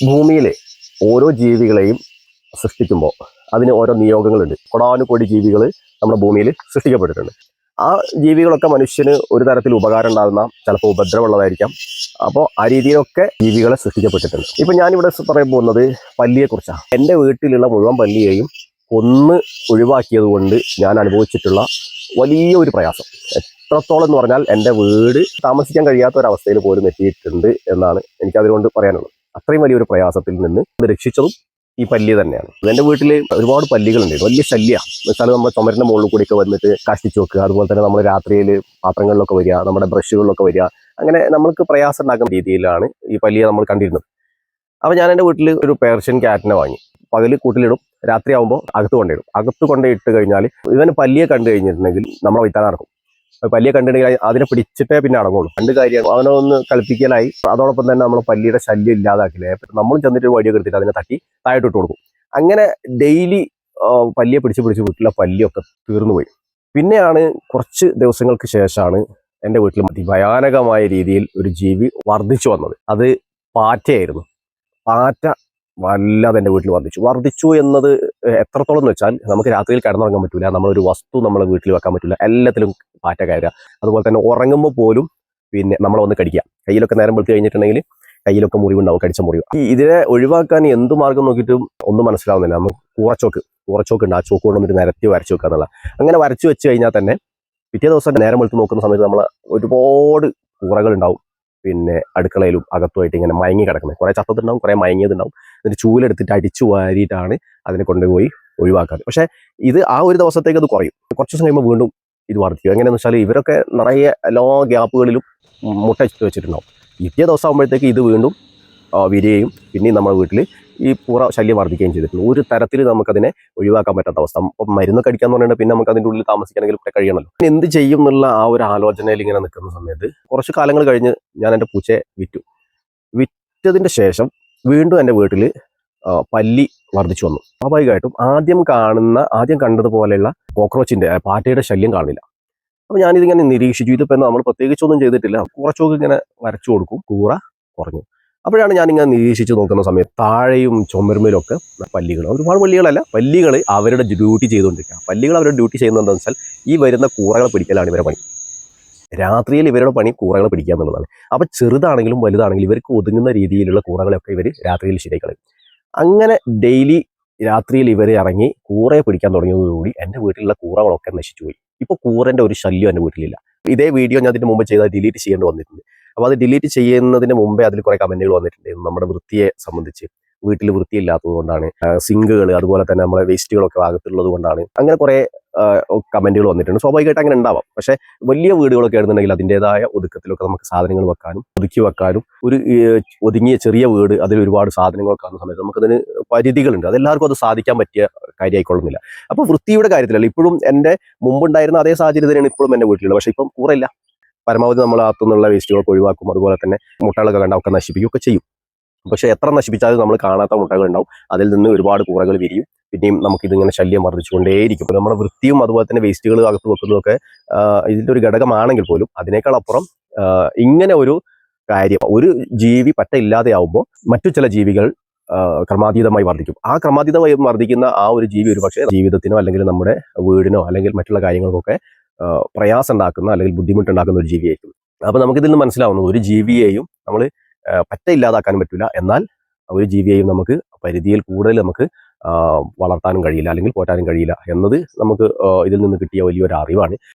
ഭൂമിയിലെ ഓരോ ജീവികളെയും സൃഷ്ടിക്കുമ്പോൾ അതിന് ഓരോ നിയോഗങ്ങളുണ്ട്. കൊടാനുകോടി ജീവികൾ നമ്മുടെ ഭൂമിയിൽ സൃഷ്ടിക്കപ്പെട്ടിട്ടുണ്ട്. ആ ജീവികളൊക്കെ മനുഷ്യന് ഒരു തരത്തിൽ ഉപകാരം ഉണ്ടാകുന്ന, ചിലപ്പോൾ ഉപദ്രവമുള്ളതായിരിക്കാം. അപ്പോൾ ആ രീതിയിലൊക്കെ ജീവികളെ സൃഷ്ടിക്കപ്പെട്ടിട്ടുണ്ട്. ഇപ്പം ഞാനിവിടെ പറയാൻ പോകുന്നത് പല്ലിയെക്കുറിച്ചാണ്. എൻ്റെ വീട്ടിലുള്ള മുഴുവൻ പല്ലിയെയും കൊന്ന് ഒഴിവാക്കിയത് കൊണ്ട് ഞാൻ അനുഭവിച്ചിട്ടുള്ള വലിയ ഒരു പ്രയാസം. എത്രത്തോളം എന്ന് പറഞ്ഞാൽ എൻ്റെ വീട് താമസിക്കാൻ കഴിയാത്ത ഒരവസ്ഥയിൽ പോലും എത്തിയിട്ടുണ്ട് എന്നാണ് എനിക്കതുകൊണ്ട് പറയാനുള്ളത്. അത്രയും വലിയൊരു പ്രയാസത്തിൽ നിന്ന് രക്ഷിച്ചതും ഈ പല്ലി തന്നെയാണ്. എൻ്റെ വീട്ടിൽ ഒരുപാട് പല്ലികളുണ്ട്. വലിയ ശല്യമാണ്. വെച്ചാൽ നമ്മുടെ ചുമരിൻ്റെ മുകളിൽ കൂടിയൊക്കെ വന്നിട്ട് കാഷ്ടിച്ച് വെക്കുക. അതുപോലെ തന്നെ നമ്മൾ രാത്രിയിൽ പാത്രങ്ങളിലൊക്കെ വരിക, നമ്മുടെ ബ്രഷുകളിലൊക്കെ വരിക. അങ്ങനെ നമ്മൾക്ക് പ്രയാസം ഉണ്ടാക്കുന്ന രീതിയിലാണ് ഈ പല്ലിയെ നമ്മൾ കണ്ടിരുന്നത്. അപ്പോൾ ഞാൻ എൻ്റെ വീട്ടിൽ ഒരു പേർഷ്യൻ ക്യാറ്റിനെ വാങ്ങി. പകല് കൂട്ടിലിടും, രാത്രി ആകുമ്പോൾ അകത്ത് കൊണ്ടിടും. അകത്ത് കൊണ്ടിട്ട് കഴിഞ്ഞാൽ ഇവന് പല്ലിയെ കണ്ടു കഴിഞ്ഞിട്ടുണ്ടെങ്കിൽ നമ്മളെ വൈത്താൻ നടക്കും. പല്ലിയെ കണ്ടിട്ടുണ്ടെങ്കിൽ അതിനെ പിടിച്ചിട്ടേ പിന്നെ അടങ്ങുള്ളൂ. രണ്ട് കാര്യമാണ്. അവനെ ഒന്ന് കളിപ്പിക്കലായി, അതോടൊപ്പം തന്നെ നമ്മൾ പല്ലിയുടെ ശല്യം ഇല്ലാതാക്കില്ലേ. നമ്മൾ ചെന്നിട്ട് വടിയൊക്കെ എടുത്തിട്ട് അതിനെ തട്ടി താഴോട്ട് ഇട്ട് കൊടുക്കും. അങ്ങനെ ഡെയിലി പല്ലിയെ പിടിച്ച് വീട്ടിലെ പല്ലിയൊക്കെ തീർന്നു പോയി. പിന്നെയാണ് കുറച്ച് ദിവസങ്ങൾക്ക് ശേഷമാണ് എൻ്റെ വീട്ടിൽ അതിഭയാനകമായ രീതിയിൽ ഒരു ജീവി വർദ്ധിച്ചു വന്നത്. അത് പാറ്റയായിരുന്നു. പാറ്റ വല്ലാതെ എൻ്റെ വീട്ടിൽ വർദ്ധിച്ചു എന്നത് എത്രത്തോളം എന്ന് വെച്ചാൽ നമുക്ക് രാത്രിയിൽ കിടന്നുറങ്ങാൻ പറ്റില്ല. നമ്മളൊരു വസ്തു നമ്മളെ വീട്ടിൽ വെക്കാൻ പറ്റില്ല. എല്ലാത്തിലും പാറ്റ കയറുക. അതുപോലെ തന്നെ ഉറങ്ങുമ്പോൾ പോലും പിന്നെ നമ്മളെ വന്ന് കടിക്കുക. കയ്യിലൊക്കെ നേരം വെളുത്ത് കഴിഞ്ഞിട്ടുണ്ടെങ്കിൽ കയ്യിലൊക്കെ മുറിവുണ്ടാവും, കടിച്ച മുറിവ്. ഇതിനെ ഒഴിവാക്കാൻ എന്ത് മാർഗം നോക്കിയിട്ടും ഒന്നും മനസ്സിലാവുന്നില്ല. നമുക്ക് കൂറച്ചോക്ക് ഉണ്ട്. ആ ചോക്ക് കൊണ്ടൊന്നിട്ട് നിരത്തി വരച്ചു വെക്കുക എന്നുള്ള. അങ്ങനെ വരച്ചു വെച്ച് കഴിഞ്ഞാൽ തന്നെ പിറ്റേ ദിവസം നേരം വെളുത്ത് നോക്കുന്ന സമയത്ത് നമ്മൾ ഒരുപാട് കൂറകൾ ഉണ്ടാവും. പിന്നെ അടുക്കളയിലും അകത്തുമായിട്ട് ഇങ്ങനെ മയങ്ങി കിടക്കുന്നത്. കുറേ ചത്തതുണ്ടാവും, കുറേ മയങ്ങിയതുണ്ടാവും. എന്നിട്ട് ചൂലെടുത്തിട്ട് അടിച്ചു വാരിയിട്ടാണ് അതിനെ കൊണ്ടുപോയി ഒഴിവാക്കാറ്. പക്ഷേ ഇത് ആ ഒരു ദിവസത്തേക്ക് അത് കുറയും. കുറച്ച് ദിവസം കഴിയുമ്പോൾ വീണ്ടും ഇത് വർദ്ധിക്കും. എങ്ങനെയാണെന്ന് വെച്ചാൽ ഇവരൊക്കെ നിറയെ എല്ലാ ഗ്യാപ്പുകളിലും മുട്ട വെച്ചിട്ടുണ്ടാവും. പിറ്റേ ദിവസം ആകുമ്പോഴത്തേക്ക് ഇത് വീണ്ടും വിരിയുകയും പിന്നെയും നമ്മുടെ വീട്ടിൽ ഈ പൂറ ശല്യം വർദ്ധിക്കുകയും ചെയ്തിട്ടുണ്ട്. ഒരു തരത്തിൽ നമുക്കതിനെ ഒഴിവാക്കാൻ പറ്റാത്ത അവസ്ഥ. അപ്പം മരുന്നൊക്കെ അടിക്കാന്ന് പറഞ്ഞാൽ പിന്നെ നമുക്ക് അതിൻ്റെ ഉള്ളിൽ താമസിക്കണമെങ്കിൽ ഇവിടെ കഴിയണമല്ലോ. എന്ത് ചെയ്യും എന്നുള്ള ആ ഒരു ആലോചനയിൽ ഇങ്ങനെ നിൽക്കുന്ന സമയത്ത് കുറച്ച് കാലങ്ങൾ കഴിഞ്ഞ് ഞാൻ എൻ്റെ പൂച്ചയെ വിറ്റതിൻ്റെ ശേഷം വീണ്ടും എൻ്റെ വീട്ടിൽ പല്ലി വർദ്ധിച്ചു വന്നു. സ്വാഭാവികമായിട്ടും ആദ്യം കണ്ടതുപോലെയുള്ള കോക്രോച്ചിൻ്റെ പാറ്റയുടെ ശല്യം കാണില്ല. അപ്പോൾ ഞാനിതിങ്ങനെ നിരീക്ഷിച്ചു. ഇതിപ്പോൾ നമ്മൾ പ്രത്യേകിച്ചൊന്നും ചെയ്തിട്ടില്ല. കുറച്ചൊക്കെ ഇങ്ങനെ വരച്ചു കൊടുക്കും, കൂറ കുറഞ്ഞു. അപ്പോഴാണ് ഞാനിങ്ങനെ നിരീക്ഷിച്ച് നോക്കുന്ന സമയത്ത് താഴെയും ചുമരുമേലൊക്കെ പല്ലികൾ, ഒരുപാട് പല്ലികൾ അവരുടെ ഡ്യൂട്ടി ചെയ്തുകൊണ്ടിരിക്കുക. പല്ലികൾ അവരുടെ ഡ്യൂട്ടി ചെയ്യുന്നത് എന്താണെന്ന് വെച്ചാൽ ഈ വരുന്ന കൂറകളെ പിടിക്കലാണ് ഇവരുടെ പണി. രാത്രിയിൽ ഇവരുടെ പണി കൂറകളെ പിടിക്കുക എന്നുള്ളതാണ്. അപ്പോൾ ചെറുതാണെങ്കിലും വലുതാണെങ്കിലും ഇവർക്ക് ഒതുങ്ങുന്ന രീതിയിലുള്ള കൂറകളൊക്കെ ഇവർ രാത്രിയിൽ ശരിയാക്കളയും. അങ്ങനെ ഡെയിലി രാത്രിയിൽ ഇവർ ഇറങ്ങി കൂറയെ പിടിക്കാൻ തുടങ്ങിയതോടുകൂടി എൻ്റെ വീട്ടിലുള്ള കൂറകളൊക്കെ നശിച്ചു പോയി. ഇപ്പോൾ കൂറൻ്റെ ഒരു ശല്യം എൻ്റെ വീട്ടിലില്ല. ഇതേ വീഡിയോ ഞാൻ അതിന് മുമ്പ് ചെയ്താൽ ഡിലീറ്റ് ചെയ്യേണ്ടി വന്നിട്ടുണ്ട്. അപ്പോൾ അത് ഡിലീറ്റ് ചെയ്യുന്നതിന് മുമ്പേ അതിൽ കുറേ കമൻറ്റുകൾ വന്നിട്ടുണ്ടായിരുന്നു. നമ്മുടെ വൃത്തിയെ സംബന്ധിച്ച് വീട്ടിൽ വൃത്തിയില്ലാത്തത് കൊണ്ടാണ്, സിങ്കുകൾ അതുപോലെ തന്നെ നമ്മുടെ വേസ്റ്റുകളൊക്കെ ഭാഗത്തുള്ളത് കൊണ്ടാണ്, അങ്ങനെ കുറേ കമൻറ്റുകൾ വന്നിട്ടുണ്ട്. സ്വാഭാവികമായിട്ട് അങ്ങനെ ഉണ്ടാവാം. പക്ഷേ വലിയ വീടുകളൊക്കെ ആയിരുന്നുണ്ടെങ്കിൽ അതിൻ്റെതായ ഒതുക്കത്തിലൊക്കെ നമുക്ക് സാധനങ്ങൾ ഒതുക്കി വെക്കാനും, ഒരു ഒതുങ്ങിയ ചെറിയ വീട് അതിൽ ഒരുപാട് സാധനങ്ങളൊക്കെ ആകുന്ന സമയത്ത് നമുക്കതിന് പരിധികളുണ്ട്. അതെല്ലാവർക്കും അത് സാധിക്കാൻ പറ്റിയ കാര്യമായിക്കൊള്ളുന്നില്ല. അപ്പോൾ വൃത്തിയുടെ കാര്യത്തിലല്ല, ഇപ്പോഴും എൻ്റെ മുമ്പുണ്ടായിരുന്ന അതേ സാഹചര്യം തന്നെയാണ് ഇപ്പോഴും എൻ്റെ വീട്ടിലുള്ളത്. പക്ഷേ ഇപ്പം കൂറയില്ല. പരമാവധി നമ്മൾ അകത്തുനിന്നുള്ള വേസ്റ്റുകളൊക്കെ ഒഴിവാക്കും. അതുപോലെ തന്നെ മുട്ടകളൊക്കെ കണ്ടാൽ നശിപ്പിക്കുകയൊക്കെ ചെയ്യും. പക്ഷേ എത്ര നശിപ്പിച്ചാലും നമ്മൾ കാണാത്ത മുട്ടകൾ ഉണ്ടാവും. അതിൽ നിന്ന് ഒരുപാട് കൂറകൾ വിരിയും. പിന്നെയും നമുക്കിതിങ്ങനെ ശല്യം വർദ്ധിച്ചുകൊണ്ടേയിരിക്കും. നമ്മുടെ വൃത്തിയും അതുപോലെ തന്നെ വേസ്റ്റുകൾ അകത്ത് വെക്കുന്നതൊക്കെ ഇതിൻ്റെ ഒരു ഘടകമാണെങ്കിൽ പോലും അതിനേക്കാൾ അപ്പുറം ഇങ്ങനെ ഒരു കാര്യം, ഒരു ജീവി പറ്റ ഇല്ലാതെയാവുമ്പോൾ മറ്റു ചില ജീവികൾ ക്രമാതീതമായി വർദ്ധിക്കും. ആ ക്രമാതീതമായി വർദ്ധിക്കുന്ന ആ ഒരു ജീവി ഒരു പക്ഷേ ജീവിതത്തിനോ അല്ലെങ്കിൽ നമ്മുടെ വീടിനോ അല്ലെങ്കിൽ മറ്റുള്ള കാര്യങ്ങൾക്കൊക്കെ പ്രയാസം ഉണ്ടാക്കുന്ന അല്ലെങ്കിൽ ബുദ്ധിമുട്ടുണ്ടാക്കുന്ന ഒരു ജീവിയായിരിക്കും. അപ്പോൾ നമുക്കിതിൽ നിന്ന് മനസ്സിലാവുന്നു, ഒരു ജീവിയെയും നമ്മൾ പറ്റ ഇല്ലാതാക്കാനും പറ്റില്ല. എന്നാൽ ഒരു ജീവിയെയും നമുക്ക് പരിധിയിൽ കൂടുതൽ നമുക്ക് വളർത്താനും കഴിയില്ല അല്ലെങ്കിൽ പോറ്റാനും കഴിയില്ല എന്നത് നമുക്ക് ഇതിൽ നിന്ന് കിട്ടിയ വലിയൊരു അറിവാണ്.